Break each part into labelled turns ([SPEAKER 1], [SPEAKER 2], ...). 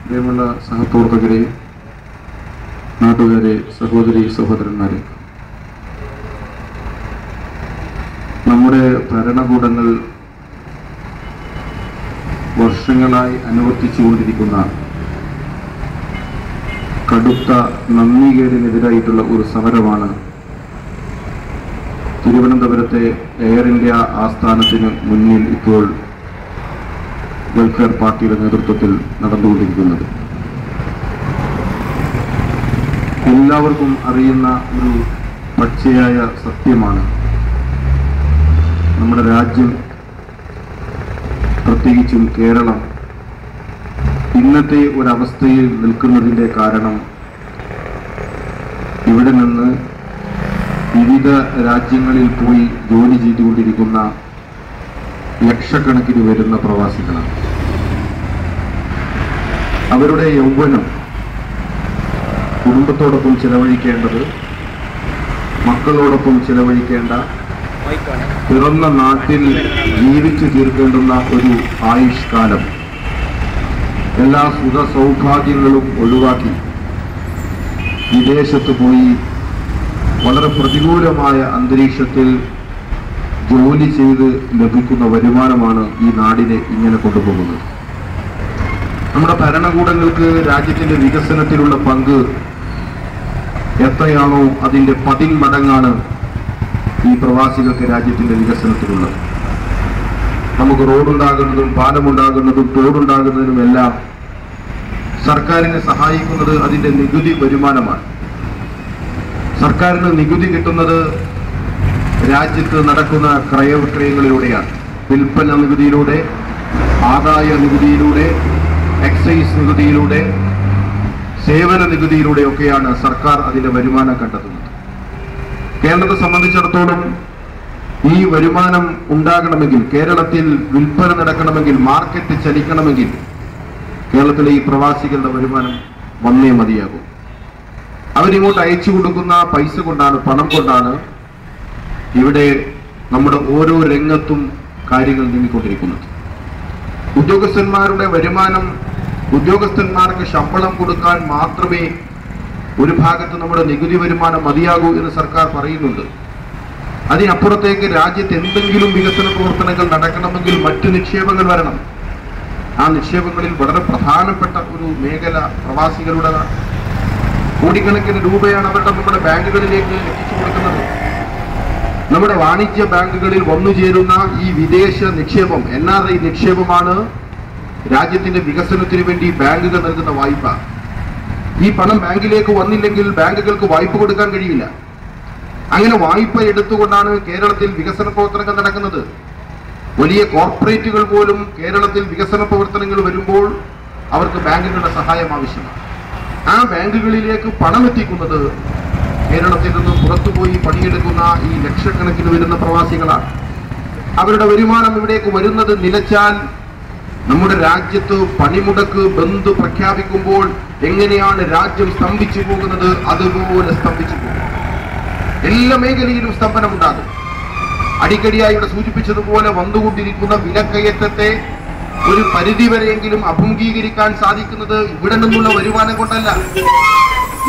[SPEAKER 1] പ്രിയമുള്ള സഹപ്രവർത്തകരെ, നാട്ടുകാരെ, സഹോദരി സഹോദരന്മാരെ, നമ്മുടെ ഭരണകൂടങ്ങൾ വർഷങ്ങളായി അനുവർത്തിച്ചുകൊണ്ടിരിക്കുന്ന കടുത്ത നന്ദികേടിനെതിരായിട്ടുള്ള ഒരു സമരമാണ് തിരുവനന്തപുരത്തെ എയർ ഇന്ത്യ ആസ്ഥാനത്തിന് മുന്നിൽ ഇപ്പോൾ വെൽഫെയർ പാർട്ടിയുടെ നേതൃത്വത്തിൽ നടന്നുകൊണ്ടിരിക്കുന്നത്. എല്ലാവർക്കും അറിയുന്ന ഒരു പച്ചയായ സത്യമാണ്, നമ്മുടെ രാജ്യം, പ്രത്യേകിച്ചും കേരളം, ഇന്നത്തെ ഒരവസ്ഥയിൽ നിൽക്കുന്നതിൻ്റെ കാരണം ഇവിടെ നിന്ന് വിവിധ രാജ്യങ്ങളിൽ പോയി ജോലി ചെയ്തുകൊണ്ടിരിക്കുന്ന ലക്ഷക്കണക്കിന് വരുന്ന പ്രവാസികളാണ്. അവരുടെ യൗവനം കുടുംബത്തോടൊപ്പം ചിലവഴിക്കേണ്ടത്, മക്കളോടൊപ്പം ചിലവഴിക്കേണ്ട, പിറന്ന നാട്ടിൽ ജീവിച്ചു തീർക്കേണ്ടുന്ന ഒരു ആയുഷ്കാലം എല്ലാ സുഖ സൗഭാഗ്യങ്ങളും ഒഴിവാക്കി വിദേശത്ത് പോയി വളരെ പ്രതികൂലമായ അന്തരീക്ഷത്തിൽ ജോലി ചെയ്ത് ലഭിക്കുന്ന വരുമാനമാണ് ഈ നാടിനെ ഇങ്ങനെ കൊണ്ടുപോകുന്നത്. നമ്മുടെ ഭരണകൂടങ്ങൾക്ക് രാജ്യത്തിന്റെ വികസനത്തിലുള്ള പങ്ക് എത്രയാണോ അതിന്റെ 10 മടങ്ങാണ് ഈ പ്രവാസികൾക്ക് രാജ്യത്തിന്റെ വികസനത്തിലുള്ളത്. നമുക്ക് റോഡുണ്ടാകുന്നതും പാലമുണ്ടാകുന്നതും തോടുണ്ടാകുന്നതിനും എല്ലാം സർക്കാരിനെ സഹായിക്കുന്നത് അതിന്റെ നികുതി വരുമാനമാണ്. സർക്കാരിന് നികുതി കിട്ടുന്നത് രാജ്യത്ത് നടക്കുന്ന ക്രയവിക്രയങ്ങളിലൂടെയാണ്. വിൽപ്പന നികുതിയിലൂടെ, ആദായ നികുതിയിലൂടെ, എക്സൈസ് നികുതിയിലൂടെ, സേവന നികുതിയിലൂടെയൊക്കെയാണ് സർക്കാർ അതിന്റെ വരുമാനം കണ്ടെത്തുന്നത്. കേരളത്തെ സംബന്ധിച്ചിടത്തോളം ഈ വരുമാനം ഉണ്ടാകണമെങ്കിൽ, കേരളത്തിൽ വിൽപ്പന നടക്കണമെങ്കിൽ, മാർക്കറ്റ് ചലിക്കണമെങ്കിൽ കേരളത്തിലെ ഈ പ്രവാസികളുടെ വരുമാനം വന്നേ മതിയാകും. അവരിങ്ങോട്ട് അയച്ചു കൊടുക്കുന്ന പൈസ കൊണ്ടാണ്, പണം കൊണ്ടാണ് ഇവിടെ നമ്മുടെ ഓരോ രംഗത്തും കാര്യങ്ങൾ നീങ്ങിക്കൊണ്ടിരിക്കുന്നത്. ഉദ്യോഗസ്ഥന്മാരുടെ വരുമാനം, ഉദ്യോഗസ്ഥന്മാർക്ക് ശമ്പളം കൊടുക്കാൻ മാത്രമേ ഒരു ഭാഗത്ത് നമ്മുടെ നികുതി വരുമാനം മതിയാകൂ എന്ന് സർക്കാർ പറയുന്നുണ്ട്. അതിനപ്പുറത്തേക്ക് രാജ്യത്ത് എന്തെങ്കിലും വികസന പ്രവർത്തനങ്ങൾ നടക്കണമെങ്കിൽ മറ്റു നിക്ഷേപങ്ങൾ വരണം. ആ നിക്ഷേപങ്ങളിൽ വളരെ പ്രധാനപ്പെട്ട ഒരു മേഖല പ്രവാസികളുടെ കോടിക്കണക്കിന് രൂപയാണ് അവരുടെ നമ്മുടെ ബാങ്കുകളിലേക്ക് എത്തിച്ചു കൊടുക്കുന്നത്. നമ്മുടെ വാണിജ്യ ബാങ്കുകളിൽ വന്നു ചേരുന്ന ഈ വിദേശ നിക്ഷേപം, NRI നിക്ഷേപമാണ് രാജ്യത്തിന്റെ വികസനത്തിന് വേണ്ടി ബാങ്കുകൾ നൽകുന്ന വായ്പ. ഈ പണം ബാങ്കിലേക്ക് വന്നില്ലെങ്കിൽ ബാങ്കുകൾക്ക് വായ്പ കൊടുക്കാൻ കഴിയില്ല. അങ്ങനെ വായ്പ എടുത്തുകൊണ്ടാണ് കേരളത്തിൽ വികസന പ്രവർത്തനങ്ങൾ നടക്കുന്നത്. വലിയ കോർപ്പറേറ്റുകൾ പോലും കേരളത്തിൽ വികസന പ്രവർത്തനങ്ങൾ വരുമ്പോൾ അവർക്ക് ബാങ്കുകളുടെ സഹായം ആവശ്യമാണ്. ആ ബാങ്കുകളിലേക്ക് പണം എത്തിക്കുന്നത് കേരളത്തിൽ നിന്ന് പുറത്തുപോയി പണിയെടുക്കുന്ന ഈ ലക്ഷക്കണക്കിന് വരുന്ന പ്രവാസികളാണ്. അവരുടെ വരുമാനം ഇവിടേക്ക് വരുന്നത് നിലച്ചാൽ നമ്മുടെ രാജ്യത്ത് പണിമുടക്ക് ബന്ദ് പ്രഖ്യാപിക്കുമ്പോൾ എങ്ങനെയാണ് രാജ്യം സ്തംഭിച്ചു പോകുന്നത്, അതുപോലെ സ്തംഭിച്ചു പോകും. എല്ലാ മേഖലയിലും സ്തംഭനമുണ്ടാകും. അടിക്കടിയായി ഇവിടെ സൂചിപ്പിച്ചതുപോലെ വന്നുകൊണ്ടിരിക്കുന്ന വിലക്കയറ്റത്തെ ഒരു പരിധിവരെയെങ്കിലും അഭിമുഖീകരിക്കാൻ സാധിക്കുന്നത് ഇവിടെ നിന്നുള്ള വരുമാനം കൊണ്ടല്ല.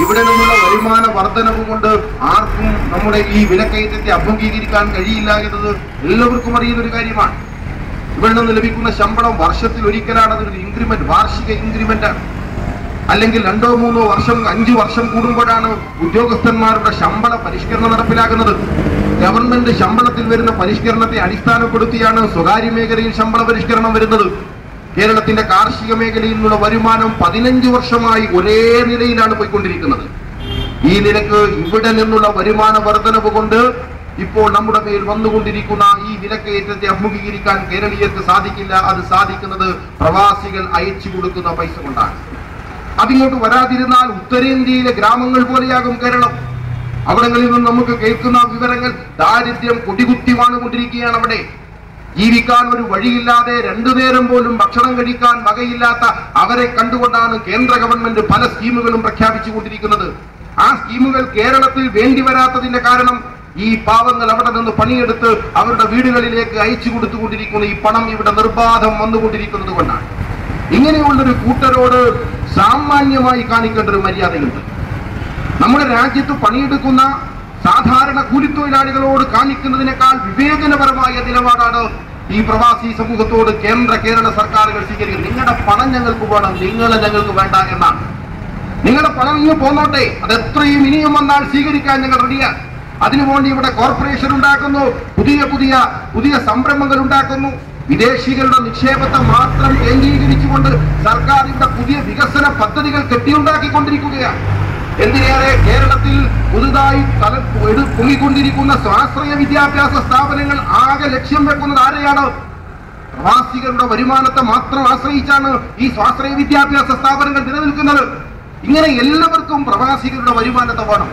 [SPEAKER 1] ഇവിടെ നിന്നുള്ള വരുമാന വർധനവ് കൊണ്ട് ആർക്കും നമ്മുടെ ഈ വിലക്കയറ്റത്തെ അഭിമുഖീകരിക്കാൻ കഴിയില്ല എന്നത് എല്ലാവർക്കും അറിയുന്ന ഒരു കാര്യമാണ്. ഇവിടെ നിന്ന് ലഭിക്കുന്ന ശമ്പളം വർഷത്തിൽ ഒരിക്കലാണ് അതൊരു ഇൻക്രിമെന്റ്, വാർഷിക ഇൻക്രിമെന്റ് ആണ്. അല്ലെങ്കിൽ 2-3 വർഷം, 5 വർഷം കൂടുമ്പോഴാണ് ഉദ്യോഗസ്ഥന്മാരുടെ ശമ്പള പരിഷ്കരണം നടപ്പിലാക്കുന്നത്. ഗവൺമെന്റ് ശമ്പളത്തിൽ വരുന്ന പരിഷ്കരണത്തെ അടിസ്ഥാനപ്പെടുത്തിയാണ് സ്വകാര്യ മേഖലയിൽ ശമ്പള പരിഷ്കരണം വരുന്നത്. കേരളത്തിന്റെ കാർഷിക മേഖലയിൽ നിന്നുള്ള വരുമാനം 15 വർഷമായി ഒരേ നിലയിലാണ് പോയിക്കൊണ്ടിരിക്കുന്നത്. ഈ നിലക്ക് ഇവിടെ നിന്നുള്ള വരുമാന വർധനവ് കൊണ്ട് ഇപ്പോൾ നമ്മുടെ മേൽ വന്നുകൊണ്ടിരിക്കുന്ന ഈ വിലക്കയറ്റത്തെ അഭിമുഖീകരിക്കാൻ കേരളീയർക്ക് സാധിക്കില്ല. അത് സാധിക്കുന്നത് പ്രവാസികൾ അയച്ചു കൊടുക്കുന്ന പൈസ കൊണ്ടാണ്. അതിങ്ങോട്ട് വരാതിരുന്നാൽ ഉത്തരേന്ത്യയിലെ ഗ്രാമങ്ങൾ പോലെയാകും കേരളം. അവിടങ്ങളിൽ നിന്ന് നമുക്ക് കേൾക്കുന്ന വിവരങ്ങൾ ദാരിദ്ര്യം കൊടികുത്തി വാണുകൊണ്ടിരിക്കുകയാണ്. അവിടെ ജീവിക്കാൻ ഒരു വഴിയില്ലാതെ 2 നേരം പോലും ഭക്ഷണം കഴിക്കാൻ വകയില്ലാത്ത അവരെ കണ്ടുകൊണ്ടാണ് കേന്ദ്ര ഗവൺമെന്റ് പല സ്കീമുകളും പ്രഖ്യാപിച്ചുകൊണ്ടിരിക്കുന്നത്. ആ സ്കീമുകൾ കേരളത്തിൽ വേണ്ടി വരാത്തതിന്റെ കാരണം ഈ പാവങ്ങൾ അവിടെ നിന്ന് പണിയെടുത്ത് അവരുടെ വീടുകളിലേക്ക് അയച്ചു കൊടുത്തുകൊണ്ടിരിക്കുന്ന ഈ പണം ഇവിടെ നിർബാധം വന്നുകൊണ്ടിരിക്കുന്നത് കൊണ്ടാണ്. ഇങ്ങനെയുള്ളൊരു കൂട്ടരോട് സാമാന്യമായി കാണിക്കേണ്ട ഒരു മര്യാദയുണ്ട്. നമ്മുടെ രാജ്യത്ത് പണിയെടുക്കുന്ന സാധാരണ കൂലിത്തൊഴിലാളികളോട് കാണിക്കുന്നതിനേക്കാൾ വിവേചനപരമായ നിലപാടാണ് ഈ പ്രവാസി സമൂഹത്തോട് കേരള സർക്കാരുകൾ സ്വീകരിക്കുന്നത്. നിങ്ങളുടെ പണം ഞങ്ങൾക്ക് വേണം, നിങ്ങളെ ഞങ്ങൾക്ക് വേണ്ട എന്നാണ്. നിങ്ങളുടെ പണം ഇങ്ങ് പോന്നോട്ടെ, അത് എത്രയും ഇനിയും വന്നാൽ സ്വീകരിക്കാൻ ഞങ്ങൾ റെഡിയാണ്. അതിനുവേണ്ടി ഇവിടെ കോർപ്പറേഷൻ ഉണ്ടാക്കുന്നു, പുതിയ സംരംഭങ്ങൾ ഉണ്ടാക്കുന്നു. വിദേശികളുടെ നിക്ഷേപത്തെ മാത്രം കേന്ദ്രീകരിച്ചുകൊണ്ട് സർക്കാരിന്റെ പുതിയ വികസന പദ്ധതികൾ കെട്ടിയുണ്ടാക്കിക്കൊണ്ടിരിക്കുകയാണ്. എന്തിനേറെ കേരളത്തിൽ പുതുതായി പൊങ്ങിക്കൊണ്ടിരിക്കുന്ന സ്വാശ്രയ വിദ്യാഭ്യാസ സ്ഥാപനങ്ങൾ ആകെ ലക്ഷ്യം വെക്കുന്നത് ആരെയാണ്? പ്രവാസികളുടെ വരുമാനത്തെ മാത്രം ആശ്രയിച്ചാണ് ഈ സ്വാശ്രയ വിദ്യാഭ്യാസ സ്ഥാപനങ്ങൾ നിലനിൽക്കുന്നത്. ഇങ്ങനെ എല്ലാവർക്കും പ്രവാസികളുടെ വരുമാനത്തെ വേണം.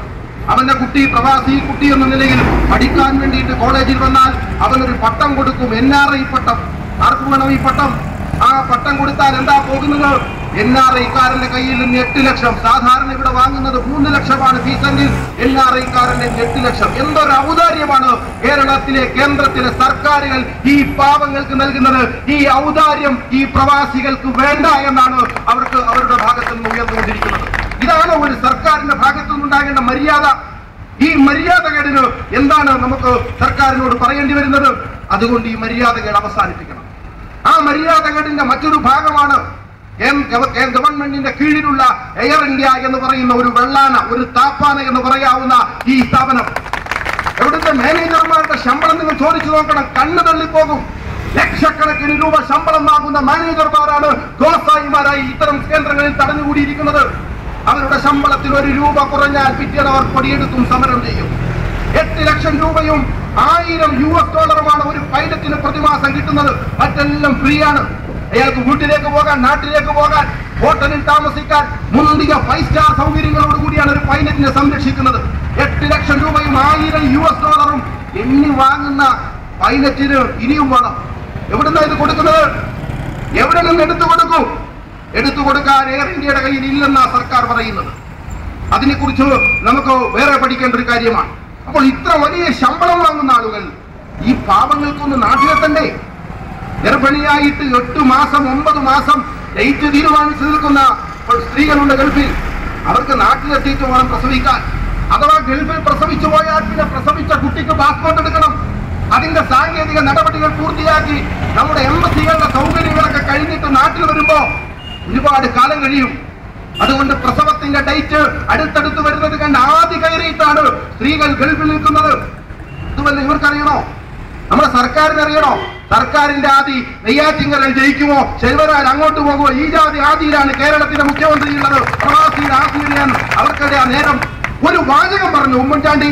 [SPEAKER 1] അവന്റെ കുട്ടി പ്രവാസി കുട്ടി എന്ന നിലയിൽ പഠിക്കാൻ വേണ്ടിയിട്ട് കോളേജിൽ വന്നാൽ അവനൊരു പട്ടം കൊടുക്കും, NRI പട്ടം. ആർക്ക് വേണം ഈ പട്ടം? ആ പട്ടം കൊടുത്താൽ എന്താ പോകുന്നത്? NRI-കാരന്റെ കയ്യിൽ നിന്ന് 8 ലക്ഷം. സാധാരണ ഇവിടെ വാങ്ങുന്നത് 3 ലക്ഷമാണ് ഫീസെങ്കിൽ NRI-കാരന്റെ 8 ലക്ഷം. എന്തൊരു ഔദാര്യമാണ് കേന്ദ്രത്തിലെ സർക്കാരുകൾ ഈ പാവങ്ങൾക്ക് നൽകുന്നത്. ഈ ഔദാര്യം ഈ പ്രവാസികൾക്ക് വേണ്ട എന്നാണ് അവരുടെ ഭാഗത്ത് നിന്ന് ഉയർന്നുകൊണ്ടിരിക്കുന്നത്. ഇതാണ് ഒരു സർക്കാരിന്റെ ഭാഗത്തു നിന്നുണ്ടാകേണ്ട മര്യാദ. ഈ മര്യാദകേടിന് എന്താണ് നമുക്ക് സർക്കാരിനോട് പറയേണ്ടി വരുന്നത്? അതുകൊണ്ട് ഈ മര്യാദകേട് അവസാനിപ്പിക്കണം. ആ മര്യാദകേടിന്റെ മറ്റൊരു ഭാഗമാണ് ഗവൺമെന്റിന്റെ കീഴിലുള്ള എയർ ഇന്ത്യ എന്ന് പറയുന്ന ഒരു വെള്ളാന, ഒരു താപ്പാന എന്ന് പറയാവുന്ന ഈ സ്ഥാപനം. എവിടുത്തെ മാനേജർമാരുടെ ശമ്പളം നിങ്ങൾ ചോദിച്ചു നോക്കണം, കണ്ണു തള്ളിപ്പോകും. ലക്ഷക്കണക്കിന് രൂപ ശമ്പളം വാങ്ങുന്ന മാനേജർമാരാണ് ഗോസായിമാരായി ഇത്തരം കേന്ദ്രങ്ങളിൽ തടഞ്ഞുകൂടിയിരിക്കുന്നത്. അവരുടെ ശമ്പളത്തിൽ 1 രൂപ കുറഞ്ഞാൽ പിറ്റേന്ന് അവർ കൊടിയെടുത്തും സമരം ചെയ്യും. 8 ലക്ഷം രൂപയും $1000 ഒരു പൈലറ്റിന് പ്രതിമാസം കിട്ടുന്നത്. മറ്റെല്ലാം ഫ്രീ ആണ്. അയാൾക്ക് വീട്ടിലേക്ക് പോകാൻ, നാട്ടിലേക്ക് പോകാൻ, ഹോട്ടലിൽ താമസിക്കാൻ മുന്തിയ 5 സ്റ്റാർ സൗകര്യങ്ങളോട് കൂടിയാണ് ഒരു പൈലറ്റിനെ സംരക്ഷിക്കുന്നത്. 8 ലക്ഷം രൂപയും $1000 എണ്ണി വാങ്ങുന്ന പൈലറ്റിന് ഇനിയും വേണം. എവിടുന്ന ഇത് കൊടുക്കുന്നത്? എവിടെ നിന്ന് എടുത്തു കൊടുക്കും? എടുത്തു കൊടുക്കാൻ എയർ ഇന്ത്യയുടെ കയ്യിൽ ഇല്ലെന്നാണ് സർക്കാർ പറയുന്നത്. അതിനെക്കുറിച്ച് നമുക്ക് വേറെ പഠിക്കേണ്ട ഒരു കാര്യമാണ്. അപ്പോൾ ഇത്ര വലിയ ശമ്പളം വാങ്ങുന്ന ആളുകൾ ഈ പാവങ്ങൾക്കൊന്ന് നാട്ടിലെത്തണ്ടേ? ഗർഭിണിയായിട്ട് 8 മാസം 9 മാസം ഡേറ്റ് തീരുമാനിച്ചു നിൽക്കുന്ന സ്ത്രീകളുണ്ട് ഗൾഫിൽ. അവർക്ക് നാട്ടിലെത്തിയിട്ട് വേണം പ്രസവിക്കാൻ. അഥവാ ഗൾഫിൽ പ്രസവിച്ചു പോയാൽ പിന്നെ പ്രസവിച്ച കുട്ടിക്ക് പാസ്പോർട്ട് എടുക്കണം. അതിന്റെ സാങ്കേതിക നടപടികൾ പൂർത്തിയാക്കി നമ്മുടെ എംബസികളുടെ സൗകര്യങ്ങളൊക്കെ കഴിഞ്ഞിട്ട് നാട്ടിൽ വരുമ്പോ ഒരുപാട് കാലം കഴിയും. അതുകൊണ്ട് പ്രസവത്തിന്റെ ഡേറ്റ് അടുത്തടുത്ത് വരുന്നത് കണ്ട് ആദ്യ കയറിയിട്ടാണ് സ്ത്രീകൾ ഗൾഫിൽ നിൽക്കുന്നത്. ഇതുവല്ല ഇവർക്കറിയണോ? നമ്മുടെ സർക്കാരിനറിയണോ? സർക്കാരിന്റെ ആദി നെയ്യാറ്റിങ്കരൽ ജയിക്കുമോ, ശെൽവരാജ് അങ്ങോട്ട് പോകുമോ? ഈ ജാതി ആദിയിലാണ് കേരളത്തിന്റെ മുഖ്യമന്ത്രി ഉള്ളത്. പ്രവാസി ആസിയാൻ അവർക്കറിയാ നേരം. ഒരു വാചകം പറഞ്ഞു ഉമ്മൻചാണ്ടി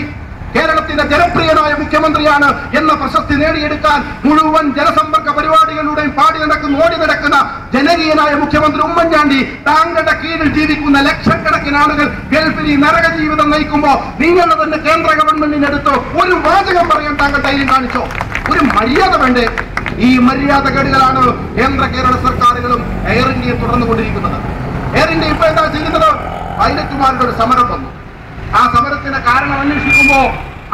[SPEAKER 1] കേരളത്തിന്റെ ജനപ്രിയനായ മുഖ്യമന്ത്രിയാണ് എന്ന പ്രശസ്തി നേടിയെടുക്കാൻ മുഴുവൻ ജനസമ്പർക്ക പരിപാടികളുടെയും ഓടി നടക്കുന്ന ജനകീയനായ മുഖ്യമന്ത്രി ഉമ്മൻചാണ്ടി താങ്കളുടെ കീഴിൽ ജീവിക്കുന്ന ലക്ഷക്കണക്കിന് ആളുകൾ ഗൾഫിൽ ഈ നരക ജീവിതം നയിക്കുമ്പോ നിങ്ങളുടെ തന്നെ കേന്ദ്ര ഗവൺമെന്റിനടുത്ത് ഒരു വാചകം പറയാൻ താങ്കൾ ധൈര്യം കാണിച്ചോ? ഒരു മര്യാദ വേണ്ടേ? ഈ മര്യാദകേടുകളാണ് കേരള സർക്കാരുകളും എയർ ഇന്ത്യയെ തുടർന്നുകൊണ്ടിരിക്കുന്നത്. എയർ ഇന്ത്യ ഇപ്പൊ എന്താ ചെയ്യുന്നത്? പൈലറ്റുമാരുടെ ഒരു സമരം വന്നു. ആ സമരത്തിന്റെ കാരണം അന്വേഷിക്കുമ്പോ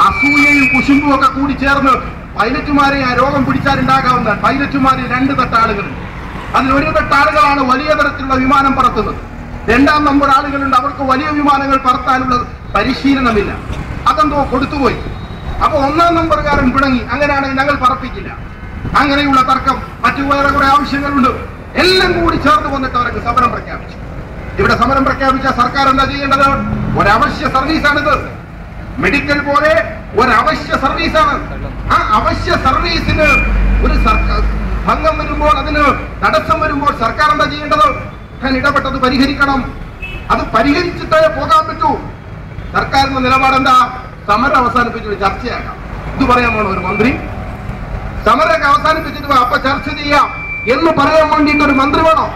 [SPEAKER 1] അസൂയയും കുശുമ്പും ഒക്കെ കൂടി ചേർന്ന് പൈലറ്റുമാരെ ആ രോഗം പിടിച്ചാലുണ്ടാകാവുന്ന പൈലറ്റുമാരിൽ 2 തട്ട് ആളുകളുണ്ട്. അതിൽ 1 തട്ട് ആളുകളാണ് വലിയ തരത്തിലുള്ള വിമാനം പറത്തുന്നത്. 2ാം നമ്പർ ആളുകളുണ്ട്, അവർക്ക് വലിയ വിമാനങ്ങൾ പറത്താനുള്ള പരിശീലനമില്ല. അതെന്തോ കൊടുത്തുപോയി. അപ്പൊ 1ാം നമ്പറുകാരൻ പിണങ്ങി, അങ്ങനെയാണെങ്കിൽ ഞങ്ങൾ പറപ്പിക്കില്ല. അങ്ങനെയുള്ള തർക്കം, മറ്റു വേറെ കുറെ ആവശ്യങ്ങളുണ്ട്. എല്ലാം കൂടി ചേർന്ന് വന്നിട്ട് അവർക്ക് സമരം പ്രഖ്യാപിച്ചു. ഇവിടെ സമരം പ്രഖ്യാപിച്ച സർക്കാർ എന്താ ചെയ്യേണ്ടത്? ഒരവശ്യ സർവീസാണിത്. മെഡിക്കൽ പോലെ ഒരവശ്യ സർവീസാണ്. ആ അവശ്യ സർവീസിന് ഒരു ഭംഗം വരുമ്പോൾ, അതിന് തടസ്സം വരുമ്പോൾ സർക്കാർ എന്താ ചെയ്യേണ്ടത്? ഇടപെട്ടത് പരിഹരിക്കണം. അത് പരിഹരിച്ചിട്ടേ പോകാൻ പറ്റൂ. സർക്കാരിന്റെ നിലപാടെന്താ? സമരം അവസാനിപ്പിച്ചിട്ട് ചർച്ചയാക്കാം. ഇത് പറയാൻ വേണം ഒരു മന്ത്രി. സമരമൊക്കെ അവസാനിപ്പിച്ചിട്ട് അപ്പൊ ചർച്ച ചെയ്യാം എന്ന് പറയാൻ വേണ്ടിയിട്ട് ഒരു മന്ത്രി വേണോ?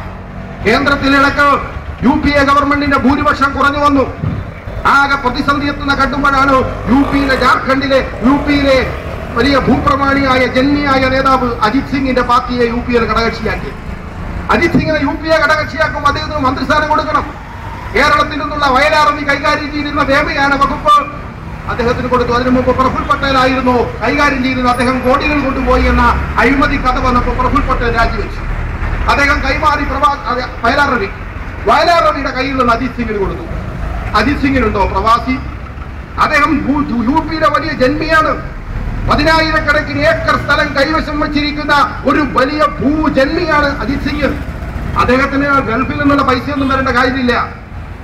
[SPEAKER 1] കേന്ദ്രത്തിലിടക്ക് UPA ഗവൺമെന്റിന്റെ ഭൂരിപക്ഷം കുറഞ്ഞു വന്നു. ആകെ പ്രതിസന്ധി എത്തുന്ന ഘട്ടുമ്പോഴാണ് ജാർഖണ്ഡിലെ UPയിലെ വലിയ ഭൂപ്രമാണിയായ ജന്മിയായ നേതാവ് അജിത് സിംഗിന്റെ പാർട്ടിയെ UPയിൽ ഘടകകക്ഷിയാക്കി. അജിത് സിംഗിനെ UPയെ ഘടകകക്ഷിയാക്കും, അദ്ദേഹത്തിന് മന്ത്രിസ്ഥാനം കൊടുക്കണം. കേരളത്തിൽ നിന്നുള്ള വയലാർമി കൈകാര്യം ചെയ്തിരുന്ന വ്യോമയാന വകുപ്പ് അദ്ദേഹത്തിന് കൊടുത്തു. അതിനു മുമ്പ് പ്രഫുൽ പട്ടേൽ ആയിരുന്നു കൈകാര്യം ചെയ്തിരുന്നത്. അദ്ദേഹം കോടികൾ കൊണ്ടുപോയി എന്ന അഴിമതി കഥ വന്നപ്പോൾ പ്രഫുൽ പട്ടേൽ രാജിവെച്ചു. അദ്ദേഹം കൈമാറി വയലാർ രവി. വയലാർ രവിയുടെ കയ്യിൽ നിന്ന് അജിത് സിംഗിന് കൊടുത്തു. അജിത് സിംഗിനുണ്ടോ പ്രവാസി? അദ്ദേഹം UP-യുടെ വലിയ ജന്മിയാണ്. 10,000-കണക്കിന് ഏക്കർ സ്ഥലം കൈവശം വച്ചിരിക്കുന്ന ഒരു വലിയ ഭൂജന്മിയാണ് അജിത് സിംഗ്. അദ്ദേഹത്തിന് ഗൾഫിൽ നിന്നുള്ള പൈസയൊന്നും വരേണ്ട കാര്യമില്ല.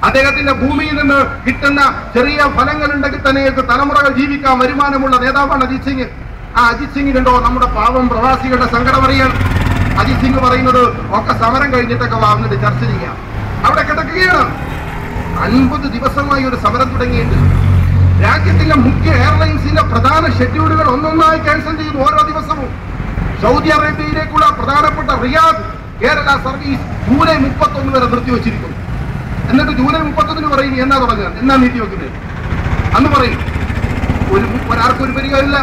[SPEAKER 1] അദ്ദേഹത്തിന്റെ ഭൂമിയിൽ നിന്ന് കിട്ടുന്ന ചെറിയ ഫലങ്ങൾ ഉണ്ടെങ്കിൽ തന്നെ തലമുറകൾ ജീവിക്കാൻ വരുമാനമുള്ള നേതാവാണ് അജിത് സിംഗ്. ആ അജിത് സിംഗിനുണ്ടോ നമ്മുടെ പാവം പ്രവാസികളുടെ സങ്കടം അറിയാൻ? അജിത് സിംഗ് പറയുന്നത് ഒക്കെ സമരം കഴിഞ്ഞിട്ടൊക്കെ വന്നിട്ട് ചർച്ച ചെയ്യാം. അവിടെ കിടക്കുകയാണ്. 50 ദിവസമായി ഒരു സമരം തുടങ്ങിയിട്ടുണ്ട്. രാജ്യത്തിലെ മുഖ്യ എയർലൈൻസിന്റെ പ്രധാന ഷെഡ്യൂളുകൾ ഒന്നൊന്നായി ക്യാൻസൽ ചെയ്തു ഓരോ ദിവസവും. സൗദി അറേബ്യയിലേക്കുള്ള പ്രധാനപ്പെട്ട റിയാദ് കേരള സർവീസ് ജൂലൈ 31 വരെ നിർത്തിവെച്ചിരിക്കുന്നു. എന്നിട്ട് ജൂലൈ 31 പറയും എന്നാ തുടങ്ങുക, എന്നാ നീട്ടി വെക്കുന്നത് അന്ന് പറയും. ഒരാൾക്കും ഒരു പരിഹാരമില്ല,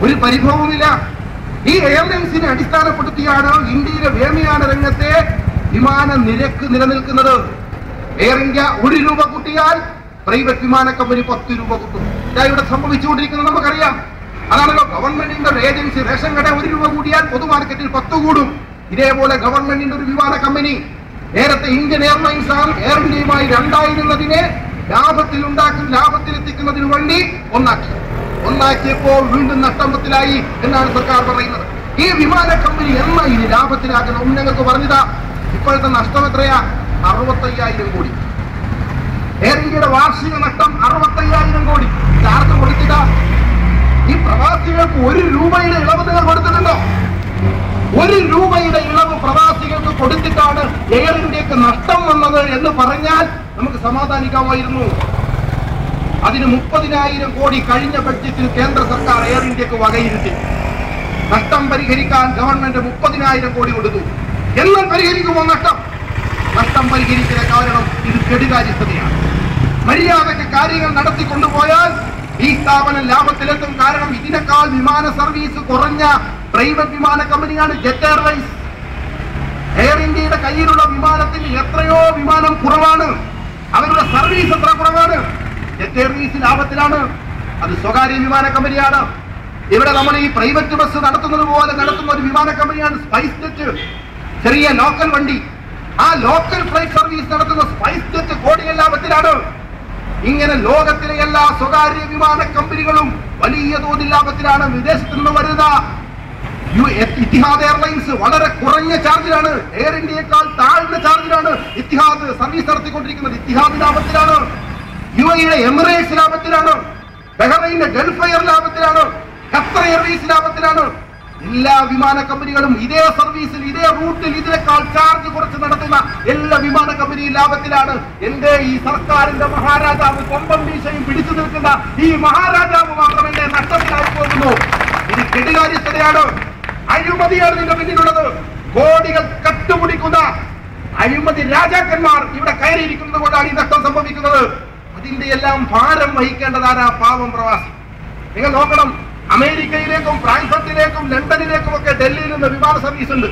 [SPEAKER 1] ഒരു പരിഭവവുമില്ല. ഈ എയർലൈൻസിനെ അടിസ്ഥാനപ്പെടുത്തിയാണ് ഇന്ത്യയിലെ വ്യോമയാന രംഗത്തെ വിമാന നിരക്ക് നിലനിൽക്കുന്നത്. എയർ ഇന്ത്യ 1 രൂപ കൂട്ടിയാൽ പ്രൈവറ്റ് വിമാന കമ്പനി 10 രൂപ കൂട്ടും. ഇതാ ഇവിടെ സംഭവിച്ചുകൊണ്ടിരിക്കുന്നത് നമുക്കറിയാം. അതാണല്ലോ ഗവൺമെന്റിന്റെ ഒരു ഏജൻസി റേഷൻ കട 1 രൂപ കൂടിയാൽ പൊതുമാർക്കറ്റിൽ 10 കൂടും. ഇതേപോലെ ഗവൺമെന്റിന്റെ ഒരു വിമാന കമ്പനി നേരത്തെ ഇന്ത്യൻ എയർലൈൻസ് ആണ് എയർ ഇന്ത്യയുമായി രണ്ടായിരുന്നതിനെ ലാഭത്തിലെത്തിക്കുന്നതിന് വേണ്ടി ഒന്നാക്കിയപ്പോൾ വീണ്ടും നഷ്ടത്തിലായി എന്നാണ് സർക്കാർ പറയുന്നത്. ഈ വിമാന കമ്പനി എന്നാ ഇനി ലാഭത്തിലാക്കണം? ഞങ്ങൾക്ക് പറഞ്ഞതാ. ഇപ്പോഴത്തെ നഷ്ടം എത്രയാ? 65,000 കോടി. എയർ ഇന്ത്യയുടെ വാർഷിക നഷ്ടം 65,000 കോടി. ആർക്കും കൊടുത്തില്ല. ഈ പ്രവാസികൾക്ക് 1 രൂപയുടെ ഇളവ് നിങ്ങൾ കൊടുത്തിട്ടുണ്ടോ? 1 രൂപയുടെ ഇളവ് പ്രവാസികൾക്ക് കൊടുത്തിട്ടാണ് എയർ ഇന്ത്യക്ക് നഷ്ടം വന്നത് എന്ന് പറഞ്ഞാൽ നമുക്ക് സമാധാനിക്കാമായിരുന്നു. അതിന് 30,000 കോടി കഴിഞ്ഞ ബഡ്ജറ്റിൽ കേന്ദ്ര സർക്കാർ എയർ ഇന്ത്യക്ക് വകയിരുത്തി. നഷ്ടം പരിഹരിക്കാൻ ഗവൺമെന്റ് 30,000 കോടി കൊടുത്തു. എന്നാൽ പരിഹരിക്കുമോ നഷ്ടം? നഷ്ടം പരിഹരിക്കുന്ന കാരണം ഇത് കെടുകാര്യസ്ഥതയാണ്. മര്യാദയ്ക്ക് കാര്യങ്ങൾ നടത്തിക്കൊണ്ടുപോയാൽ ഈ സ്ഥാപനം ലാഭത്തിലെത്തും. കാരണം ഇതിനേക്കാൾ വിമാന സർവീസ് കുറഞ്ഞ പ്രൈവറ്റ് വിമാന കമ്പനിയാണ് ജെറ്റ് എയർവൈസ്. എയർ ഇന്ത്യയുടെ കയ്യിലുള്ള വിമാനത്തിന് എത്രയോ വിമാനം കുറവാണ്. അവരുടെ സർവീസ് എത്ര കുറവാണ്. ജെറ്റ് എയർവൈസ് ലാഭത്തിലാണ്. അത് സ്വകാര്യ വിമാന കമ്പനിയാണ്. ഇവിടെ നമ്മൾ ഈ പ്രൈവറ്റ് ബസ് നടത്തുന്നത് പോലെ നടത്തുന്ന ഒരു വിമാന കമ്പനിയാണ് സ്പൈസ് ജെറ്റ്. ചെറിയ ലോക്കൽ വണ്ടി, ആ ലോക്കൽ ഫ്ലൈറ്റ് സർവീസ് നടത്തുന്ന സ്പൈസ് ജെറ്റ് കോടിയ ലാഭത്തിലാണ്. ഇങ്ങനെ ലോകത്തിലെ എല്ലാ സ്വകാര്യ വിമാന കമ്പനികളും വലിയ തോതിൽ ലാഭത്തിലാണ്. വിദേശത്ത് നിന്ന് വരുന്ന ഇത്തിഹാദ് എയർലൈൻസ് വളരെ കുറഞ്ഞ ചാർജിലാണ്. എയർ ഇന്ത്യയേക്കാൾ താഴ്ന്ന ചാർജിലാണ് ഇത്തിഹാദ് സർവീസ് നടത്തിക്കൊണ്ടിരിക്കുന്നത്. ഇത്തിഹാദ് ലാഭത്തിലാണ്. UAE എമിറേറ്റ്സ് ലാഭത്തിലാണ്. ബഹ്റൈന്റെ ഗൾഫ് എയർ ലാഭത്തിലാണ്. ഖത്തർ എയർവേസ് ലാഭത്തിലാണ്. എല്ലാ വിമാന കമ്പനികളും ഇതേ സർവീസിൽ ഇതേ റൂട്ടിൽ ഇതിനേക്കാൾ ചാർജ് കുറച്ച് നടത്തുന്ന എല്ലാ വിമാന കമ്പനിയും ലാഭത്തിലാണ്. എന്റെ ഈ സർക്കാരിന്റെ മഹാരാജാവ് കൊമ്പം വീശയും പിടിച്ചു നിൽക്കുന്ന ഈ മഹാരാജാവ് മാത്രം എന്റെ നഷ്ടത്തിലായി പോകുന്നു. ഇത് കെടുകാര്യസ്ഥതയാണ്. അഴിമതിയാണ് ഇതിന്റെ പിന്നിലുള്ളത്. കോടികൾ കട്ടുപിടിക്കുന്ന അഴിമതി രാജാക്കന്മാർ ഇവിടെ കയറിയിരിക്കുന്നത് കൊണ്ടാണ് ഈ നഷ്ടം സംഭവിക്കുന്നത്. അതിന്റെ എല്ലാം ഭാരം വഹിക്കേണ്ടതാരാ? പാവം പ്രവാസി. നിങ്ങൾ നോക്കണം, അമേരിക്കയിലേക്കും ഫ്രാങ്ക്ഫർട്ടിലേക്കും ലണ്ടനിലേക്കും ഒക്കെ ഡൽഹിയിൽ നിന്ന് വിമാന സർവീസ് ഉണ്ട്.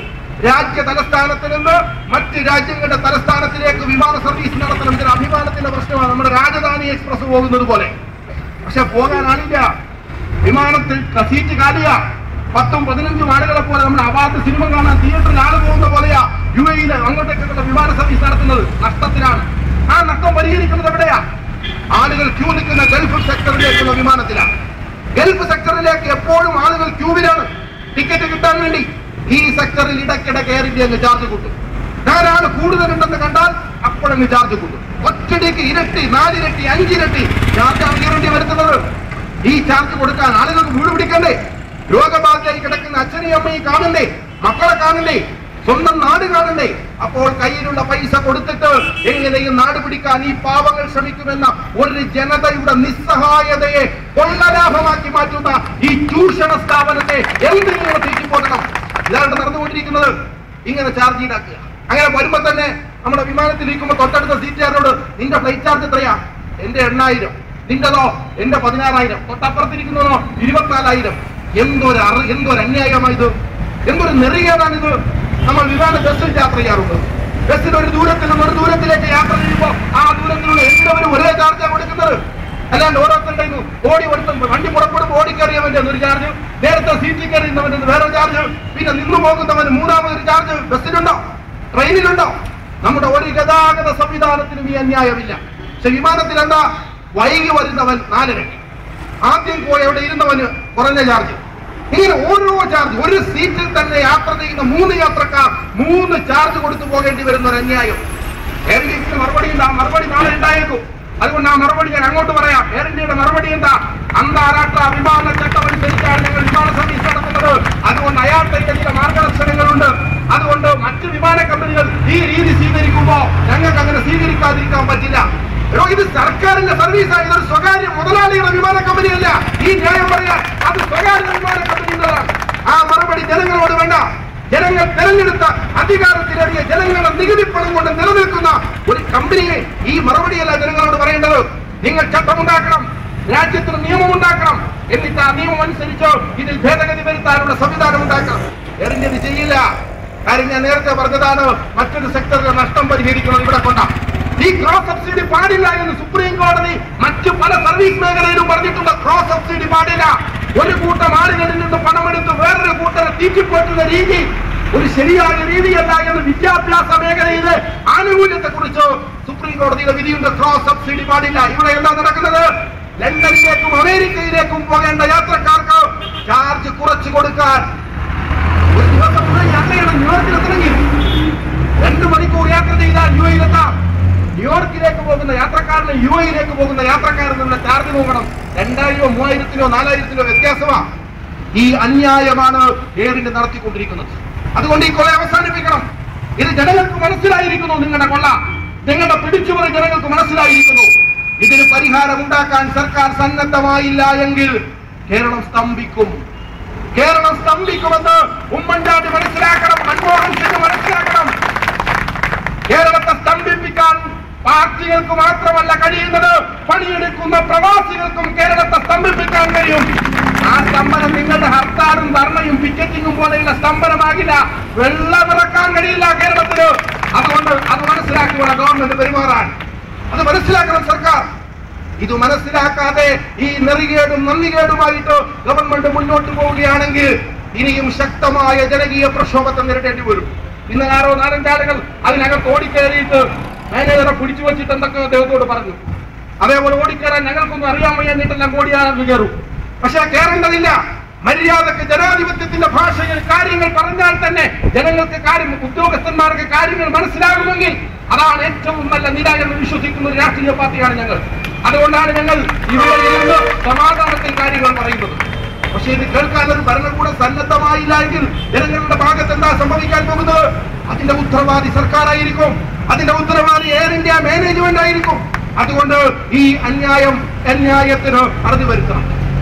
[SPEAKER 1] രാജ്യ തലസ്ഥാനത്ത് നിന്ന് മറ്റ് രാജ്യങ്ങളുടെ തലസ്ഥാനത്തിലേക്ക് വിമാന സർവീസ് നടത്തണം. ഇതിന് അഭിമാനത്തിന്റെ പ്രശ്നമാണ്. നമ്മുടെ രാജധാനി എക്സ്പ്രസ് പോകുന്നത് പോലെ. പക്ഷെ പോകാനാണില്ല. വിമാനത്തിൽ സീറ്റ് കാലിയ 10-15 ആളുകളെ പോലെ നമ്മുടെ അവാർഡ് സിനിമ കാണാൻ തിയേറ്ററിൽ ആള് പോകുന്ന പോലെയാ UAE അങ്ങോട്ടേക്കുള്ള വിമാന സർവീസ് നടത്തുന്നത്. നഷ്ടത്തിലാണ്. ആ നഷ്ടം പരിഹരിക്കുന്നത് എവിടെയാ? ആളുകൾ ക്യൂ നിൽക്കുന്ന ഗൾഫ് സെക്ടറിലേക്കുള്ള വിമാനത്തിലാണ്. ഗൾഫ് സെക്ടറിലേക്ക് എപ്പോഴും ആളുകൾ ക്യൂവിലാണ് ടിക്കറ്റ് കിട്ടാൻ വേണ്ടി. ഈ സെക്ടറിൽ ഇടയ്ക്കിടയ്ക്ക് എയർ ഇന്ത്യ ചാർജ് കൂട്ടും. ധാരാളം കൂടുതലുണ്ടെന്ന് കണ്ടാൽ അപ്പോഴങ്ങ് ചാർജ് കൂട്ടും. ഒറ്റടിക്ക് 2 ഇരട്ടി, 4 ഇരട്ടി, 5 ഇരട്ടി ചാർജാണ് എയർ ഇന്ത്യ വരുത്തുന്നത്. ഈ ചാർജ് കൊടുക്കാൻ ആളുകൾക്ക് വീട് പിടിക്കണ്ടേ? രോഗബാധയായി കിടക്കുന്ന അച്ഛനെയും അമ്മയും കാണണ്ടേ? മക്കളെ കാണണ്ടേ? സ്വന്തം നാട് കാണണ്ടേ? അപ്പോൾ കയ്യിലുള്ള പൈസ കൊടുത്തിട്ട് എങ്ങനെയും നാട് പിടിക്കാൻ ഈ പാവങ്ങൾ ശ്രമിക്കുമെന്ന ഒരു ജനതയുടെ നിസ്സഹായതയെ കൊള്ളലാഭമാക്കി മാറ്റുന്ന ഈ ചൂഷണ സ്ഥാപനത്തെ എന്തെങ്കിലും തീറ്റിപ്പോട്ടണം. ഇതാണ് നടന്നുകൊണ്ടിരിക്കുന്നത്. ഇങ്ങനെ ചാർജ് ഈടാക്കുക. അങ്ങനെ വരുമ്പോ തന്നെ നമ്മുടെ വിമാനത്തിലിരിക്കുമ്പോ തൊട്ടടുത്ത സീറ്റുകാരോട് നിന്റെ ഫ്ലൈറ്റ് ചാർജ് എത്രയാ? എന്റെ 8,000. നിന്റെതോ? എന്റെ 16,000. തൊട്ടപ്പുറത്തിരിക്കുന്നതോ 24,000. എന്തൊരു അന്യായമായത്! എന്തൊരു നെറിയാണിത്! നമ്മൾ വിമാന ബസ്സിൽ യാത്ര ചെയ്യാറുണ്ട്. ബസ്സിൽ ഒരു ദൂരത്തിൽ നിന്ന് ഒരു ദൂരത്തിലേക്ക് യാത്ര ചെയ്യുമ്പോൾ ആ ദൂരത്തിലുള്ള എല്ലാവരും ഒരേ ചാർജാണ് കൊടുക്കുന്നത്. അല്ലാണ്ട് ഓരോരുത്തരുടെ ഓടി കൊടുത്തുമ്പോൾ വണ്ടി പുറപ്പെടുമ്പോൾ ഓടിക്കറിയവന്റെ ഒരു ചാർജ്, നേരത്തെ സീറ്റിൽ കയറിയുന്നവന്റെ വേറെ ചാർജ്, പിന്നെ നിന്നു പോകുന്നവന് മൂന്നാമതൊരു ചാർജ് ബസ്സിലുണ്ടോ? ട്രെയിനിലുണ്ടോ?
[SPEAKER 2] നമ്മുടെ ഒരു ഗതാഗത സംവിധാനത്തിനും ഈ അന്യായമില്ല. പക്ഷെ വിമാനത്തിൽ എന്താ, വൈകി വരുന്നവൻ 4 ഇരട്ടി, ആദ്യം പോയി അവിടെ ഇരുന്നവന് കുറഞ്ഞ ചാർജ്, ഇങ്ങനെ ഓരോ ചാർജ്. ഒരു സീറ്റിൽ തന്നെ യാത്ര ചെയ്യുന്ന 3 യാത്രക്കാർ 3 ചാർജ് കൊടുത്തു പോകേണ്ടി വരുന്ന ഒരു അന്യായം. എയർ ഇന്ത്യക്ക് മറുപടി ഉണ്ട്, ആ മറുപടി നാളെ ഉണ്ടായേക്കും. അതുകൊണ്ട് ആ മറുപടി ഞാൻ അങ്ങോട്ട് പറയാം. എയർ ഇന്ത്യയുടെ മറുപടി എന്താ, അന്താരാഷ്ട്ര വിമാന ചട്ടം അനുസരിച്ചാണ് ഞങ്ങൾ വിമാന സർവീസ് നടത്തുന്നത്. അതുകൊണ്ട് അയാളുടെ ചില മാർഗദർശനങ്ങളുണ്ട്. അതുകൊണ്ട് മറ്റ് വിമാന കമ്പനികൾ ഈ രീതി സ്വീകരിക്കുമ്പോൾ ഞങ്ങൾക്ക് അങ്ങനെ സ്വീകരിക്കാതിരിക്കാൻ പറ്റില്ല. ഇത് സർക്കാരിന്റെ സർവീസാണ്, ഇതൊരു സ്വകാര്യ മുതലാളിയുടെ വിമാന കമ്പനിയല്ല. ഈ ന്യായം പറയാൻ അത് സ്വകാര്യ വിമാന കമ്പനിയുള്ളതാണ്. ആ മറുപടി ജനങ്ങളോട് വേണ്ട. ജനങ്ങൾ തെരഞ്ഞെടുത്ത അധികാരത്തിലേറിയ ജനങ്ങളുടെ നികുതി പണം കൊണ്ട് നിലനിൽക്കുന്ന ഒരു കമ്പനിയെ ഈ മറുപടിയല്ല ജനങ്ങളോട് പറയേണ്ടത്. നിങ്ങൾ ചട്ടമുണ്ടാക്കണം, രാജ്യത്തിന് നിയമമുണ്ടാക്കണം, എന്നിട്ട് ആ നിയമം അനുസരിച്ചോ ഇതിൽ ഭേദഗതി വരുത്താനുള്ള സംവിധാനം ഉണ്ടാക്കണം. എയർ ഇന്ത്യ ഇത് ചെയ്യില്ല. കാര്യം ഞാൻ നേരത്തെ പറഞ്ഞതാണ്, മറ്റൊരു സെക്ടറിലെ നഷ്ടം പരിഹരിക്കണം ഇവിടെ കൊണ്ടാണ്. ഈ ക്രോസ് സബ്സിഡി പാടില്ല എന്ന് സുപ്രീം കോടതി മറ്റു പല സർവീസ് മേഖലയിലും പറഞ്ഞിട്ടുണ്ട്. ക്രോസ് സബ്സിഡി പാടില്ല. ഒരു കൂട്ടം ആളുകളിൽ നിന്ന് പണമെടുത്ത് വേറൊരു കൂട്ടരെ തീറ്റിപ്പോറ്റുന്ന രീതി ഒരു ശരിയായ രീതിയല്ല എന്ന് വിദ്യാഭ്യാസ മേഖലയിലെ ആനുകൂല്യത്തെ കുറിച്ച് സുപ്രീം കോടതിയുടെ വിധിയുണ്ട്. ക്രോസ് സബ്സിഡി പാടില്ല. ഇവിടെ എന്താ നടക്കുന്നത്, ലണ്ടനിലേക്കും അമേരിക്കയിലേക്കും പോകേണ്ട യാത്രക്കാർക്ക് ചാർജ് കുറച്ചു കൊടുക്കാൻ ഒരു ദിവസം മുഴുവൻ യാത്ര ചെയ്യണം. ന്യൂയോർക്കിലെത്തണമെങ്കിൽ 2 മണിക്കൂർ യാത്ര ചെയ്താൽ യുഎയിലെത്താം. ന്യൂയോർക്കിലേക്ക് പോകുന്ന യാത്രക്കാരന് യുഎയിലേക്ക് പോകുന്ന യാത്രക്കാരിൽ നിന്ന് ചാർജ് നോക്കണം. 2000, 3000, 4000 വ്യത്യാസമാണ്. ഈ അന്യായമാണ് എയർ ഇന്ത്യ നടത്തിക്കൊണ്ടിരിക്കുന്നത്. അതുകൊണ്ട് ഈ കൊല അവസാനിപ്പിക്കണം. ഇത് ജനങ്ങൾക്ക് മനസ്സിലായിരിക്കുന്നു. നിങ്ങളുടെ കൊള്ള, നിങ്ങളുടെ പിടിച്ചുപറി ജനങ്ങൾക്ക് മനസ്സിലായിരിക്കുന്നു. ഇതിന് പരിഹാരം ഉണ്ടാക്കാൻ സർക്കാർ സന്നദ്ധമായില്ല എങ്കിൽ കേരളം സ്തംഭിക്കും. കേരളം സ്തംഭിക്കുമെന്ന് ഉമ്മൻചാണ്ടി മനസ്സിലാക്കണം, മൻമോഹൻ സിംഗ് മനസ്സിലാക്കണം. കേരളത്തെ സ്തംഭിപ്പിക്കാൻ പാർട്ടികൾക്ക് മാത്രമല്ല കഴിയുന്നത്, പണിയെടുക്കുന്ന പ്രവാസികൾക്കും കേരളത്തെ സ്തംഭിപ്പിക്കാൻ കഴിയും. ആ സ്തംഭനം നിങ്ങളുടെ ഹർത്താലും ധർണയും പിക്കറ്റിങ്ങും പോലെയുള്ള സ്തംഭനമാകില്ല. വെള്ളമിറക്കാൻ കഴിയില്ല കേരളത്തിന്. അതുകൊണ്ട് അത് മനസ്സിലാക്കി വേണം ഗവൺമെന്റ് പെരുമാറാൻ. അത് മനസ്സിലാക്കണം സർക്കാർ. ഇത് മനസ്സിലാക്കാതെ ഈ നെറികേടും നന്ദികേടുമായിട്ട് ഗവൺമെന്റ് മുന്നോട്ട് പോവുകയാണെങ്കിൽ ഇനിയും ശക്തമായ ജനകീയ പ്രക്ഷോഭത്തെ നേരിടേണ്ടി വരും. ഇന്ന് 4-5 ആളുകൾ അതിനകത്ത് ഓടിക്കയറിയിട്ട് മാനേജറെ പിടിച്ചു വെച്ചിട്ട് എന്തൊക്കെ അദ്ദേഹത്തോട് പറഞ്ഞു. അതേപോലെ ഓടിക്കയറാൻ ഞങ്ങൾക്കൊന്നും അറിയാൻ വയ്യ, എന്നിട്ടെല്ലാം ഓടിയാണെന്ന് കയറും. പക്ഷെ കയറേണ്ടതില്ല. മര്യാദക്ക് ജനാധിപത്യത്തിന്റെ ഭാഷയിൽ കാര്യങ്ങൾ പറഞ്ഞാൽ തന്നെ ജനങ്ങൾക്ക് ഉദ്യോഗസ്ഥന്മാർക്ക് കാര്യങ്ങൾ മനസ്സിലാകുമെങ്കിൽ അതാണ് ഏറ്റവും നല്ല നില എന്ന് വിശ്വസിക്കുന്ന ഒരു രാഷ്ട്രീയ പാർട്ടിയാണ് ഞങ്ങൾ. അതുകൊണ്ടാണ് ഞങ്ങൾ ഇവിടെ നിന്ന് സമാധാനത്തിൽ കാര്യങ്ങൾ പറയുന്നത്. പക്ഷെ ഇത് കേൾക്കാൻ ഒരു ഭരണകൂടം സന്നദ്ധമായില്ല എങ്കിൽ ജനങ്ങളുടെ ഭാഗത്ത് എന്താ സംഭവിക്കാൻ പോകുന്നത്? അതിന്റെ ഉത്തരവാദി സർക്കാരായിരിക്കും. അതിന്റെ ഉത്തരവാദി എയർ ഇന്ത്യ മാനേജ്മെന്റ് ആയിരിക്കും. അതുകൊണ്ട് ഈ അന്യായത്തിന് അറുതി വരുത്തണം.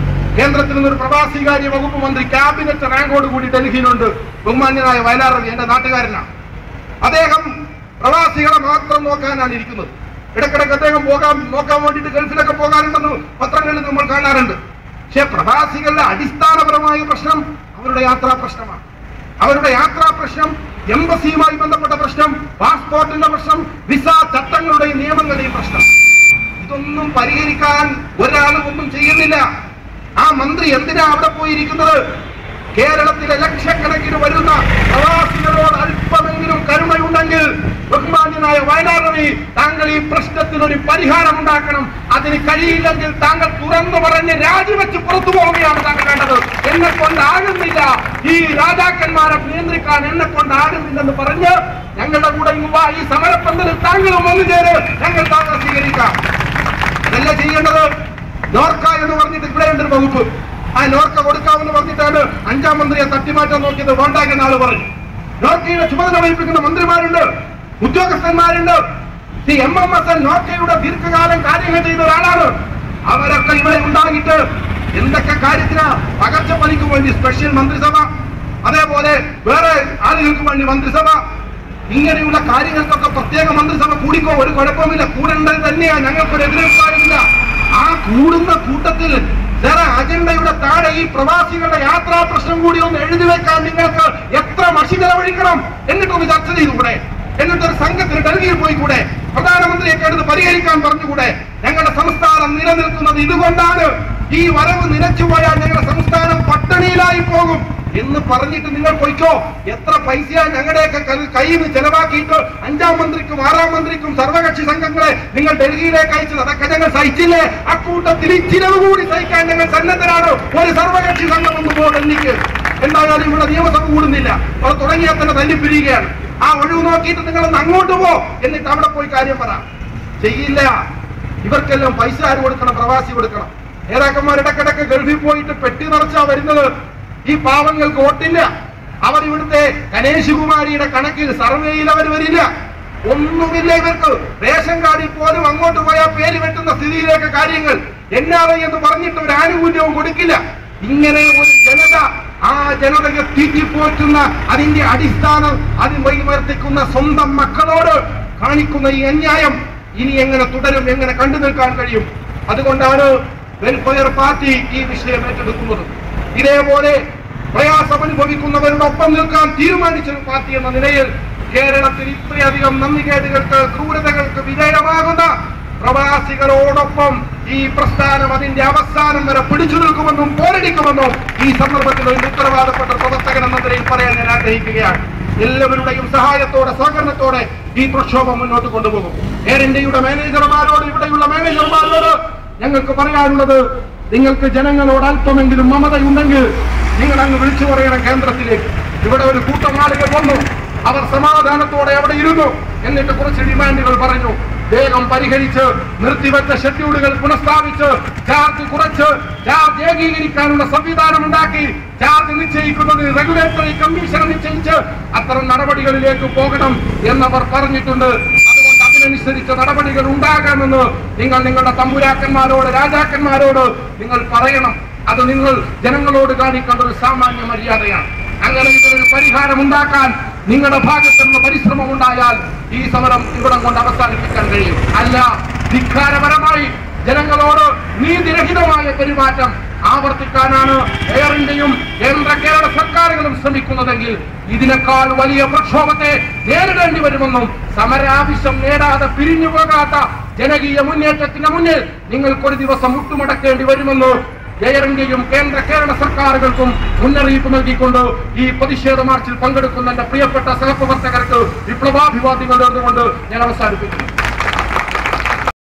[SPEAKER 2] കേന്ദ്രത്തിൽ നിന്നൊരു പ്രവാസികാര്യ വകുപ്പ് മന്ത്രി ക്യാബിനറ്റ് റാങ്കോട് കൂടി ഡൽഹിയിലുണ്ട്. ബഹുമാന്യനായ വയലാർ രവി എന്റെ നാട്ടുകാരനാണ്. അദ്ദേഹം പ്രവാസികളെ മാത്രം നോക്കാനാണ് ഇരിക്കുന്നത്. ഇടയ്ക്കിടയ്ക്ക് അദ്ദേഹം നോക്കാൻ വേണ്ടിയിട്ട് ഗൾഫിലൊക്കെ പോകാറുണ്ടെന്ന് പത്രങ്ങളിൽ നമ്മൾ കാണാറുണ്ട്. പക്ഷെ പ്രവാസികളുടെ അടിസ്ഥാനപരമായ പ്രശ്നം അവരുടെ യാത്രാ പ്രശ്നമാണ്. അവരുടെ യാത്രാ പ്രശ്നം, എംബസിയുമായി ബന്ധപ്പെട്ട പ്രശ്നം, പാസ്പോർട്ടിന്റെ പ്രശ്നം, വിസ ചട്ടങ്ങളുടെയും നിയമങ്ങളുടെയും പ്രശ്നം. ഇതൊന്നും പരിഹരിക്കാൻ ഒരാളും ഒന്നും ചെയ്യുന്നില്ല. ആ മന്ത്രി എന്തിനാ അവിടെ പോയിരിക്കുന്നത്? കേരളത്തിലെ ലക്ഷക്കണക്കിന് വരുന്ന പ്രവാസികളോട് അല്പമെങ്കിലും കരുണയുണ്ടെങ്കിൽ ബഹുമാന്യനായ വയലാർ രവി, താങ്കൾ ഈ പ്രശ്നത്തിനൊരു പരിഹാരം ഉണ്ടാക്കണം. അതിന് കഴിയില്ലെങ്കിൽ താങ്കൾ തുറന്നു പറഞ്ഞ് രാജിവെച്ച് പുറത്തു പോവുകയാണ് താങ്കൾ വേണ്ടത്. എന്നെ കൊണ്ടാകുന്നില്ല, ഈ രാജാക്കന്മാരെ നിയന്ത്രിക്കാൻ എന്നെ കൊണ്ടാകുന്നില്ലെന്ന് പറഞ്ഞ് ഞങ്ങളുടെ കൂടെ ഈ സമരപ്പന്തലിൽ താങ്കളും വന്നു ചേര്, ഞങ്ങൾ താങ്കൾ സ്വീകരിക്കാം. അതല്ല ചെയ്യേണ്ടത്. നോർക്ക എന്ന് പറഞ്ഞിട്ട് ഇവിടെയുണ്ടൊരു വകുപ്പ്. ആ നോർക്ക കൊടുക്കാമെന്ന് പറഞ്ഞിട്ടാണ് 5ാം മന്ത്രിയെ തട്ടിമാറ്റാൻ നോക്കിയത്. വേണ്ടാക്കുന്ന ആള് പറഞ്ഞു. നോർക്കയുടെ ചുമതല വഹിപ്പിക്കുന്ന മന്ത്രിമാരുണ്ട്, ഉദ്യോഗസ്ഥന്മാരുണ്ട്. MMS നോർക്കയുടെ ദീർഘകാലം കാര്യങ്ങൾ ചെയ്ത ഒരാളാണ്. അവരൊക്കെ ഇവിടെ ഉണ്ടായിട്ട് എന്തൊക്കെ കാര്യത്തിനാ? പകർച്ചപ്പണിക്ക് വേണ്ടി സ്പെഷ്യൽ മന്ത്രിസഭ, അതേപോലെ വേറെ ആളുകൾക്ക് വേണ്ടി മന്ത്രിസഭ, ഇങ്ങനെയുള്ള കാര്യങ്ങൾക്കൊക്കെ പ്രത്യേക മന്ത്രിസഭ കൂടിക്കോ, ഒരു കുഴപ്പമില്ല. കൂടേണ്ടത് തന്നെയാണ്, ഞങ്ങൾക്കൊരു എതിരഭിപ്രായമില്ല. ആ കൂടുന്ന കൂട്ടത്തിൽ അജണ്ടയുടെ താഴെ ഈ പ്രവാസികളുടെ യാത്രാ പ്രശ്നം കൂടി ഒന്ന് എഴുതി വെക്കാൻ നിങ്ങൾക്ക് എത്ര മഷി ചെലവഴിക്കണം? എന്നിട്ടൊന്ന് ചർച്ച ചെയ്തുകൂടെ? എന്നിട്ടൊരു സംഘത്തിന് ഡൽഹിയിൽ പോയിക്കൂടെ? പ്രധാനമന്ത്രിയൊക്കെ എടുത്ത് പരിഹരിക്കാൻ പറഞ്ഞുകൂടെ? ഞങ്ങളുടെ സംസ്ഥാനം നിലനിൽക്കുന്നത് ഇതുകൊണ്ടാണ്. ഈ വരവ് നിലച്ചുപോയാൽ ഞങ്ങളുടെ സംസ്ഥാനം പട്ടിണിയിലായി പോകും. എന്ന് പറഞ്ഞിട്ട് നിങ്ങൾ പൊയ്ക്കോ. എത്ര പൈസയാ ഞങ്ങളുടെയൊക്കെ കയ്യിൽ നിന്ന് ചെലവാക്കിയിട്ട് 5ാം മന്ത്രിക്കും 6ാം മന്ത്രിക്കും സർവകക്ഷി സംഘങ്ങളെ നിങ്ങൾ ഡൽഹിയിലേക്ക് അയച്ചത്. അതൊക്കെ ഞങ്ങൾ സഹിച്ചില്ലേ? അക്കൂട്ടത്തിൽ ചിലവ് കൂടി സഹിക്കാൻ ഞങ്ങൾ സന്നദ്ധരാണ്. ഒരു സർവകക്ഷി സംഘം ഒന്ന് പോ ഡൽഹിക്ക്. എന്തായാലും ഇവിടെ നിയമസഭ കൂടുന്നില്ല, അവർ തുടങ്ങിയാൽ തന്നെ തല്ലിപ്പിരിയുകയാണ്. ആ ഒഴിവ് നോക്കിയിട്ട് നിങ്ങളൊന്ന് അങ്ങോട്ട് പോ, എന്നിട്ട് അവിടെ പോയി കാര്യം പറ. ചെയ്യില്ല. ഇവർക്കെല്ലാം പൈസ ആര് കൊടുക്കണം? പ്രവാസി കൊടുക്കണം. നേതാക്കന്മാർ ഇടക്കിടക്ക് ഗൾഫിൽ പോയിട്ട് പെട്ടി നിറച്ചാ വരുന്നത്. ഈ പാവങ്ങൾക്ക് വോട്ടില്ല. അവർ ഇവിടുത്തെ ഗണേശ് കുമാരിയുടെ കണക്കിൽ സർവേയിൽ അവർ വരില്ല. ഒന്നുമില്ല ഇവർക്ക്. റേഷൻ കാർഡിൽ പോലും അങ്ങോട്ട് പോയാൽ പേര് വെട്ടുന്ന സ്ഥിതിയിലേക്ക് കാര്യങ്ങൾ. NRI എന്ന് പറഞ്ഞിട്ട് ഒരു ആനുകൂല്യവും കൊടുക്കില്ല. ഇങ്ങനെ ഒരു ജനത, ആ ജനതയെ തീറ്റിപ്പോറ്റുന്ന, അതിന്റെ അടിസ്ഥാനം അത് വൈവർത്തിക്കുന്ന സ്വന്തം മക്കളോട് കാണിക്കുന്ന ഈ അന്യായം ഇനി എങ്ങനെ തുടരും, എങ്ങനെ കണ്ടു നിൽക്കാൻ കഴിയും? അതുകൊണ്ടാണ് വെൽഫെയർ പാർട്ടി ഈ വിഷയം ഏറ്റെടുക്കുന്നത്. ഇതേപോലെ പ്രയാസം അനുഭവിക്കുന്നവരുടെ ഒപ്പം നിൽക്കാൻ തീരുമാനിച്ചൊരു പാർട്ടി എന്ന നിലയിൽ കേരളത്തിൽ ഇത്രയധികം നന്ദികേടുകൾക്ക്, ക്രൂരതകൾക്ക് വിധേയമാകുന്ന പ്രവാസികളോടൊപ്പം ഈ പ്രസ്ഥാനം അതിന്റെ അവസാനം വരെ പിടിച്ചു നിൽക്കുമെന്നും പോരടിക്കുമെന്നും ഈ സന്ദർഭത്തിൽ ഒരു ഉത്തരവാദപ്പെട്ട പ്രവർത്തകൻ എന്ന നിലയിൽ പറയാൻ ഞാൻ ആഗ്രഹിക്കുകയാണ്. എല്ലാവരുടെയും സഹായത്തോടെ, സഹകരണത്തോടെ ഈ പ്രക്ഷോഭം മുന്നോട്ട് കൊണ്ടുപോകും. എയർ ഇന്ത്യയുടെ മാനേജർമാരോട്, ഇവിടെയുള്ള മാനേജർമാരോട് ഞങ്ങൾക്ക് പറയാനുള്ളത്, നിങ്ങൾക്ക് ജനങ്ങളോട് അല്പമെങ്കിലും മമതയുണ്ടെങ്കിൽ നിങ്ങൾ അങ്ങ് വിളിച്ചു പറയണം കേന്ദ്രത്തിലേക്ക്. ഇവിടെ ഒരു കൂട്ടം ആളുകൾ വന്നു, അവർ സമാധാനത്തോടെ അവിടെ ഇരുന്നു. എന്നിട്ട് കുറച്ച് ഡിമാൻഡുകൾ പറഞ്ഞു. വേഗം പരിഹരിച്ച് നിർത്തിവെച്ച ഷെഡ്യൂളുകൾ പുനഃസ്ഥാപിച്ച് ചാർജ് കുറച്ച് ചാർജ് ഏകീകരിക്കാനുള്ള സംവിധാനം ഉണ്ടാക്കി ചാർജ് നിശ്ചയിക്കുന്നത് റെഗുലേറ്ററി കമ്മീഷൻ നിശ്ചയിച്ച് അത്തരം നടപടികളിലേക്ക് പോകണം എന്നവർ പറഞ്ഞിട്ടുണ്ട്. അതുകൊണ്ട് അതിനനുസരിച്ച നടപടികൾ ഉണ്ടാകാമെന്ന് നിങ്ങൾ നിങ്ങളുടെ തമ്പുരാക്കന്മാരോട്, രാജാക്കന്മാരോട് നിങ്ങൾ പറയണം. അത് നിങ്ങൾ ജനങ്ങളോട് കാണിക്കേണ്ട ഒരു സാമാന്യ മര്യാദയാണ്. അങ്ങനെ ഇതിനൊരു പരിഹാരം ഉണ്ടാക്കാൻ നിങ്ങളുടെ ഭാഗത്ത് നിന്ന് പരിശ്രമം ഉണ്ടായാൽ ഈ സമരം ഇവിടം കൊണ്ട് അവസാനിപ്പിക്കാൻ കഴിയും. അല്ല, ധിക്കാരപരമായി ജനങ്ങളോട് നീതിരഹിതമായ പെരുമാറ്റം ആവർത്തിക്കാനാണ് എയർ ഇന്ത്യയും കേരള സർക്കാരുകളും ശ്രമിക്കുന്നതെങ്കിൽ ഇതിനേക്കാൾ വലിയ പ്രക്ഷോഭത്തെ നേരിടേണ്ടി വരുമെന്നും സമരാവശ്യം നേടാതെ പിരിഞ്ഞു പോകാത്ത ജനകീയ മുന്നേറ്റത്തിന് മുന്നിൽ നിങ്ങൾക്കൊരു ദിവസം മുട്ടുമടക്കേണ്ടി വരുമെന്ന് എയർ ഇന്ത്യയും കേരള സർക്കാരുകൾക്കും മുന്നറിയിപ്പ് നൽകിക്കൊണ്ട് ഈ പ്രതിഷേധ മാർച്ചിൽ പങ്കെടുക്കുന്ന എന്റെ പ്രിയപ്പെട്ട സഹപ്രവർത്തകർക്ക് വിപ്ലവാഭിവാദ്യങ്ങൾ നേർന്നുകൊണ്ട് ഞാൻ അവസാനിപ്പിക്കുന്നു.